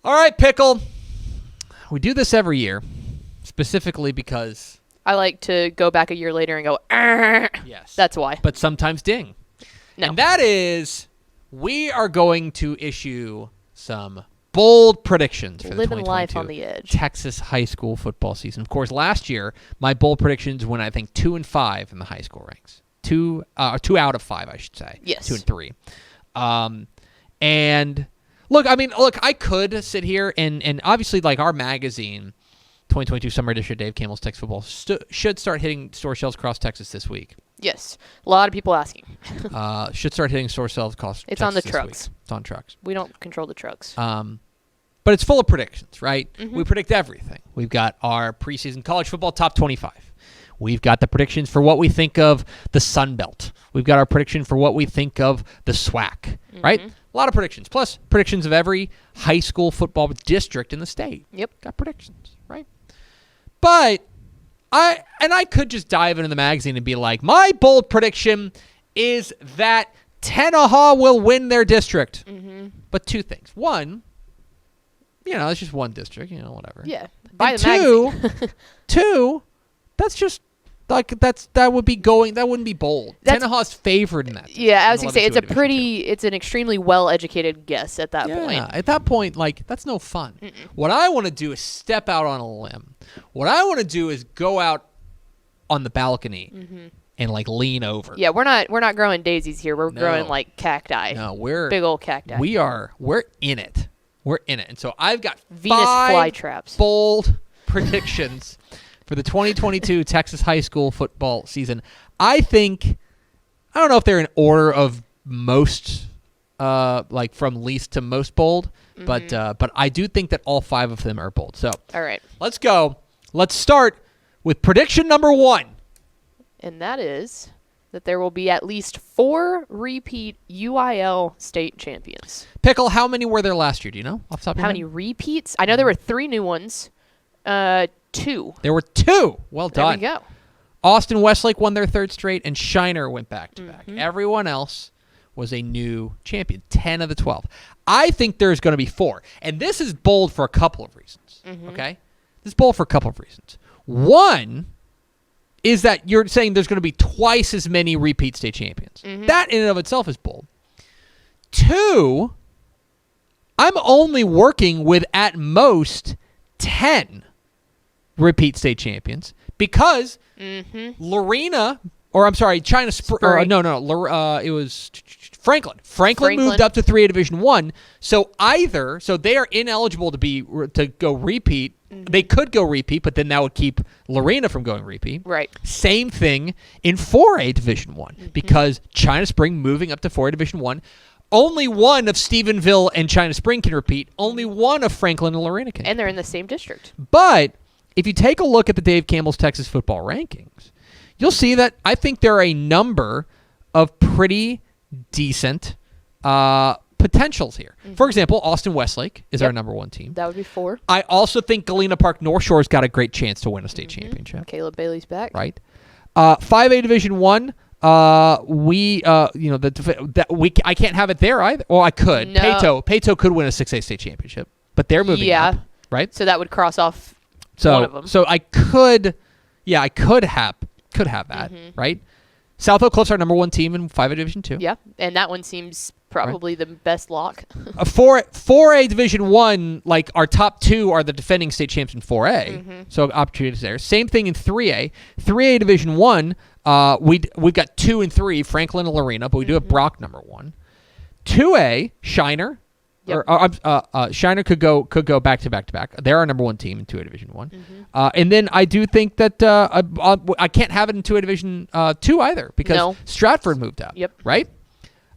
All right, Pickle. We do this every year, specifically because I like to go back a year later and go, "Arr." Yes. That's why. But sometimes ding. No. And that is, we are going to issue some bold predictions for the Living 2022 life on the edge. Texas high school football season. Of course, last year, my bold predictions went, I think, 2-5 in the high school ranks. 2 out of 5, I should say. Yes. 2 and 3. And look, I could sit here and obviously, like, our magazine, 2022 Summer Edition of Dave Campbell's Texas Football, should start hitting store shelves across Texas this week. Yes. A lot of people asking. Should start hitting store shelves across It's Texas on the this trucks. week. It's on trucks. We don't control the trucks. But it's full of predictions, right? Mm-hmm. We predict everything. We've got our preseason college football top 25. We've got the predictions for what we think of the Sun Belt. We've got our prediction for what we think of the SWAC, right? A lot of predictions, plus predictions of every high school football district in the state. Yep. Got predictions, right? But I could just dive into the magazine and be like, my bold prediction is that Tenaha will win their district. Mm-hmm. But two things. One, it's just one district, whatever. Yeah. Buy And the magazine. two, that's just like that wouldn't be bold. Tenaha's favored in that. Yeah, I was in gonna say 11-2 it's an extremely well-educated guess at that point. Yeah, at that point, like, that's no fun. What I want to do is step out on a limb. What I want to do is go out on the balcony and, like, lean over. Yeah, we're not growing daisies here. We're growing like cacti. No, we're big old cacti. We're in it. We're in it. And so I've got Venus 5 flytraps. bold predictions for the 2022 Texas high school football season. I don't know if they're in order of most, like from least to most bold, but I do think that all 5 of them are bold. So, All right. let's go. Let's start with prediction number 1. And that is that there will be at least 4 repeat UIL state champions. Pickle, how many were there last year? Do you know off the top of your How head? many repeats? I know there were 3 new ones. 2. There were 2. Well done. There we go. Austin Westlake won their 3rd straight, and Shiner went back-to-back. Everyone else was a new champion, 10 of the 12. I think there's going to be 4. And this is bold for a couple of reasons, okay? This is bold for a couple of reasons. One is that you're saying there's going to be twice as many repeat state champions. That in and of itself is bold. 2, I'm only working with, at most, 10 repeat state champions because Lorena, or I'm sorry, China Spring. It was Franklin. Franklin moved up to 3A Division 1. So they are ineligible to go repeat. They could go repeat, but then that would keep Lorena from going repeat. Right. Same thing in 4A Division 1 because China Spring moving up to 4A Division 1. Only one of Stephenville and China Spring can repeat. Only one of Franklin and Lorena can. And they're in the same district. But if you take a look at the Dave Campbell's Texas football rankings, you'll see that I think there are a number of pretty decent potentials here. For example, Austin Westlake is our number 1 team. That would be 4. I also think Galena Park North Shore's got a great chance to win a state championship. Caleb Bailey's back. Right. 5A Division 1, I can't have it there either. Well, I could. No. Peyto could win a 6A state championship, but they're moving up, right? So that would cross off one of them. So I could have that, right? South Oak Cliffs are number 1 team in 5A Division 2. Yeah, and that one seems probably the best lock. 4A Division 1, like our top 2 are the defending state champs in 4A. So opportunities there. Same thing in 3A. 3A Division 1, we've got 2 and 3, Franklin and Lorena, but we do have Brock number 1. 2A, Shiner. Yep. Shiner could go back to back. They're our number 1 team in 2A Division 1. And then I do think that I can't have it in 2A Division 2 either because Stratford moved up. Yep. Right?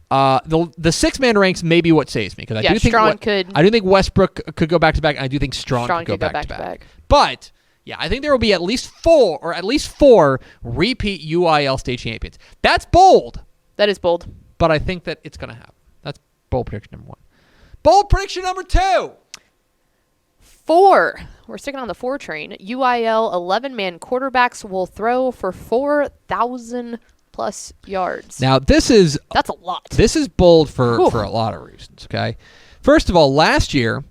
The 6-man ranks may be what saves me because I do think Strong could. I do think Westbrook could go back to back. And I do think Strong could go back to back. But yeah, I think there will be at least 4 repeat UIL state champions. That's bold. That is bold. But I think that it's going to happen. That's bold prediction number 1. Bold prediction number 2. 4. We're sticking on the 4 train. UIL 11-man quarterbacks will throw for 4,000 plus yards. Now that's a lot. This is bold for a lot of reasons. Okay, first of all, last year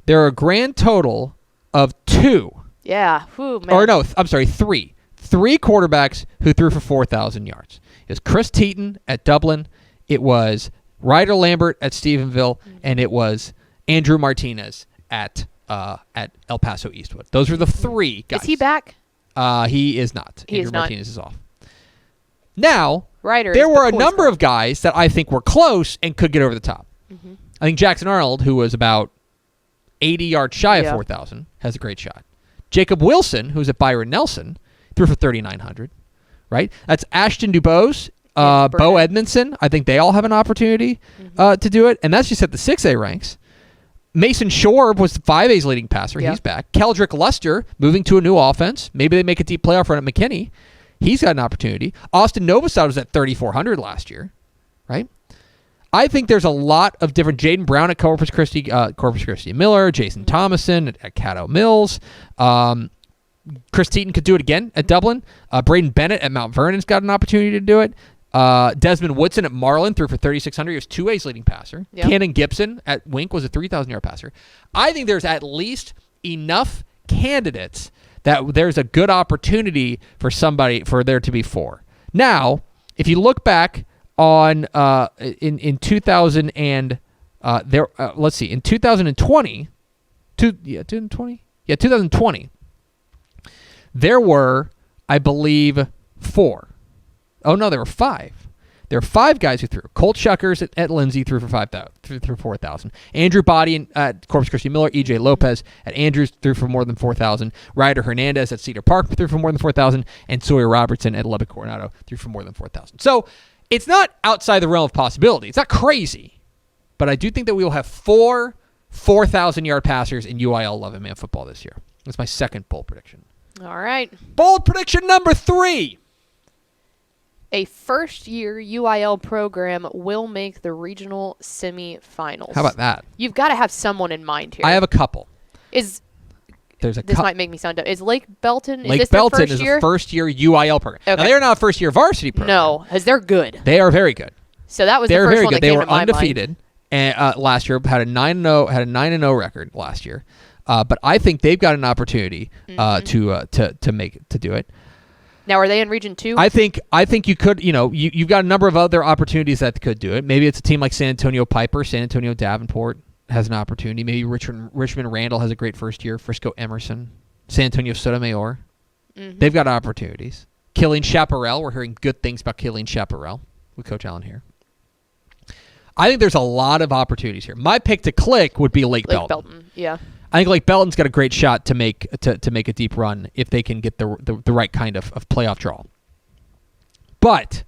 there are a grand total of 2. Yeah. Whew, man. Or no, I'm sorry, 3. 3 quarterbacks who threw for 4,000 yards. It was Chris Teton at Dublin. It was Ryder Lambert at Stephenville, and it was Andrew Martinez at El Paso Eastwood. Those were the 3 guys. Is he back? He is not. He Andrew is not. Martinez is off. Now, Ryder there is were a the number poison. of guys that I think were close and could get over the top. Mm-hmm. I think Jackson Arnold, who was about 80 yards shy of Yeah. 4,000, has a great shot. Jacob Wilson, who's at Byron Nelson, threw for 3,900. Right? That's Ashton Dubose, And Bo Burnett. Edmondson. I think they all have an opportunity to do it, and that's just at the 6A ranks. Mason Shorb was the 5A's leading passer. Yeah. He's back. Keldrick Luster moving to a new offense. Maybe they make a deep playoff run at McKinney. He's got an opportunity. Austin Novosad was at 3,400 last year, right? I think there's a lot of different. Jaden Brown at Corpus Christi Miller, Jason Thomason at Caddo Mills. Chris Teton could do it again at Dublin. Braden Bennett at Mount Vernon's got an opportunity to do it. Desmond Woodson at Marlin threw for 3,600. He was 2A's leading passer. Yeah. Cannon Gibson at Wink was a 3,000-yard passer. I think there's at least enough candidates that there's a good opportunity for there to be 4. Now, if you look back on in 2000 and let's see, in 2020, 2020, there were, I believe, 4. Oh no, there were 5. There were 5 guys who threw. Colt Shuckers at Lindsay threw for 4,000. Andrew Body at Corpus Christi Miller. EJ Lopez at Andrews threw for more than 4,000. Ryder Hernandez at Cedar Park threw for more than 4,000. And Sawyer Robertson at Lubbock Coronado threw for more than 4,000. So it's not outside the realm of possibility. It's not crazy. But I do think that we will have 4 4,000-yard passers in UIL 11-man football this year. That's my second bold prediction. All right. Bold prediction number 3. A first-year UIL program will make the regional semifinals. How about that? You've got to have someone in mind here. I have a couple. There's a This might make me sound dumb. Is Lake Belton? Lake is this their Belton first is year? a first-year UIL program. Okay. Now, they are not a first-year varsity program. No, because they're good. They are very good. So that was They're the first very one good. that They came were to my undefeated and, last year. Had a 9-0 record last year. But I think they've got an opportunity to do it. Now, are they in Region 2? I think you could. You've got a number of other opportunities that could do it. Maybe it's a team like San Antonio Piper, San Antonio Davenport has an opportunity. Maybe Richmond Randall has a great first year. Frisco Emerson, San Antonio Sotomayor. They've got opportunities. Killeen Chaparral. We're hearing good things about Killeen Chaparral with Coach Allen here. I think there's a lot of opportunities here. My pick to click would be Lake Belton. Yeah. I think Lake Belton's got a great shot to make a deep run if they can get the right kind of playoff draw. But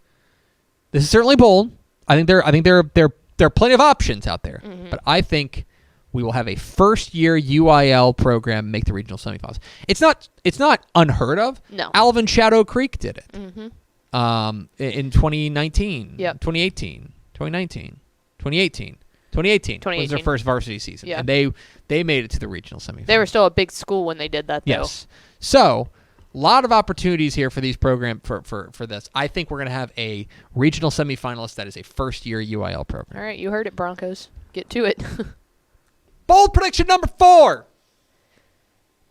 this is certainly bold. I think there are plenty of options out there. But I think we will have a first-year UIL program make the regional semifinals. It's not unheard of. No. Alvin Shadow Creek did it. Mm-hmm. In 2019, Yep. 2018, 2019, 2018. 2018 was their 2018. first varsity season, Yeah. and they made it to the regional semifinals. They were still a big school when they did that, though. Yes. So, a lot of opportunities here for these programs for this. I think we're going to have a regional semifinalist that is a first-year UIL program. All right, you heard it, Broncos. Get to it. Bold prediction number 4.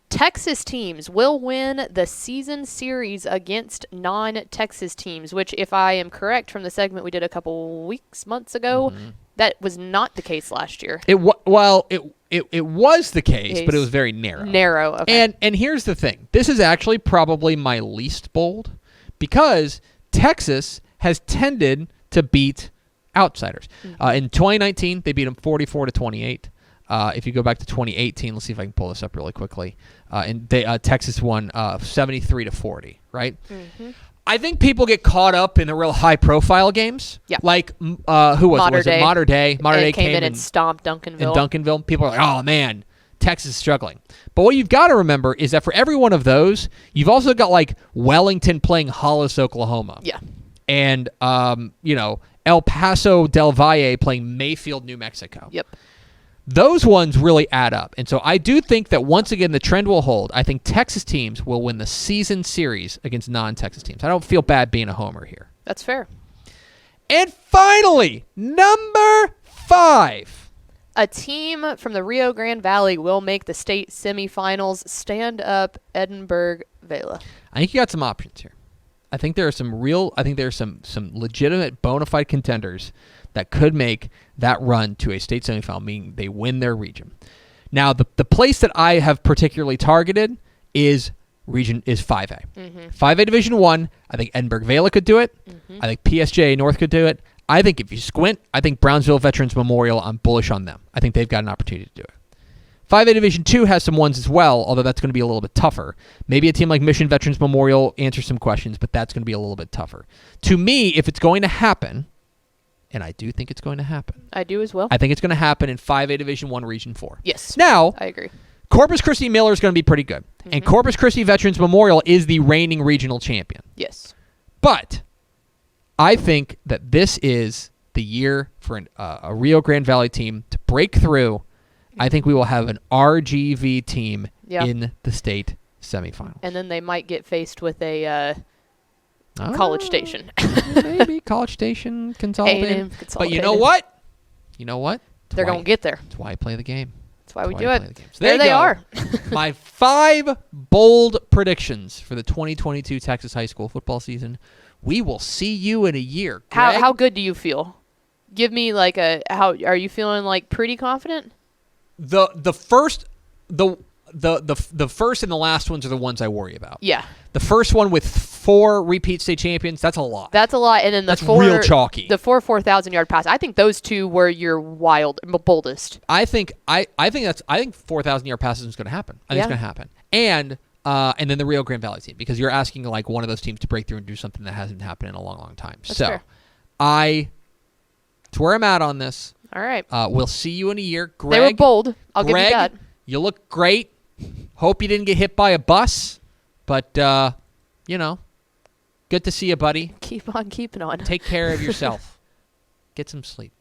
Texas teams will win the season series against non-Texas teams, which, if I am correct from the segment we did a couple months ago, that was not the case last year. It was the case, but it was very narrow. Narrow, okay. And here's the thing. This is actually probably my least bold because Texas has tended to beat outsiders. In 2019, they beat them 44-28. If you go back to 2018, let's see if I can pull this up really quickly. And Texas won 73-40, right? Mm-hmm. I think people get caught up in the real high-profile games. Yeah. Like, who was it? Mater Day. Mater Day came in and stomped Duncanville. In Duncanville. People are like, oh, man, Texas is struggling. But what you've got to remember is that for every one of those, you've also got, like, Wellington playing Hollis, Oklahoma. Yeah. And, El Paso del Valle playing Mayfield, New Mexico. Yep. Those ones really add up. And so I do think that once again the trend will hold. I think Texas teams will win the season series against non-Texas teams. I don't feel bad being a homer here. That's fair. And finally, number 5. A team from the Rio Grande Valley will make the state semifinals. Stand up, Edinburgh Vela. I think you got some options here. I think there are some legitimate bona fide contenders that could make that run to a state semifinal, meaning they win their region. Now, the place that I have particularly targeted is 5A. 5A Division 1, I think Edinburgh Vela could do it. I think PSJ North could do it. I think if you squint, I think Brownsville Veterans Memorial, I'm bullish on them. I think they've got an opportunity to do it. 5A Division 2 has some ones as well, although that's going to be a little bit tougher. Maybe a team like Mission Veterans Memorial answers some questions, but that's going to be a little bit tougher. To me, if it's going to happen, and I do think it's going to happen. I do as well. I think it's going to happen in 5A Division 1 Region 4. Yes. Now, I agree. Corpus Christi Miller is going to be pretty good. And Corpus Christi Veterans Memorial is the reigning regional champion. Yes. But I think that this is the year for a Rio Grande Valley team to break through. I think we will have an RGV team in the state semifinals. And then they might get faced with a College Station. Maybe College Station, Consolidated. But you know what? They're going to get there. That's why I play the game. That's why we do it. So there they are. My 5 bold predictions for the 2022 Texas high school football season. We will see you in a year. Greg? How good do you feel? Give me how are you feeling, like, pretty confident? The first and the last ones are the ones I worry about. Yeah. The first one with 4 repeat state champions, that's a lot. That's a lot. And then that's real chalky. The 4,000-yard pass. I think those two were your boldest. I think 4,000-yard passing is going to happen. I think it's going to happen. And then the Rio Grande Valley team, because you're asking like one of those teams to break through and do something that hasn't happened in a long, long time. That's so fair. That's where I'm at on this. All right. We'll see you in a year. Greg, they were bold. I'll give you that. You look great. Hope you didn't get hit by a bus, but, good to see you, buddy. Keep on keeping on. Take care of yourself. Get some sleep.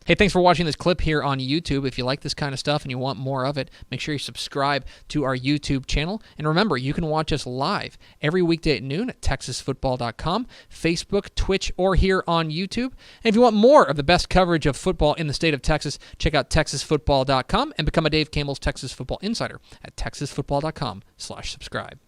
Hey, thanks for watching this clip here on YouTube. If you like this kind of stuff and you want more of it, make sure you subscribe to our YouTube channel. And remember, you can watch us live every weekday at noon at TexasFootball.com, Facebook, Twitch, or here on YouTube. And if you want more of the best coverage of football in the state of Texas, check out TexasFootball.com and become a Dave Campbell's Texas Football Insider at TexasFootball.com/subscribe.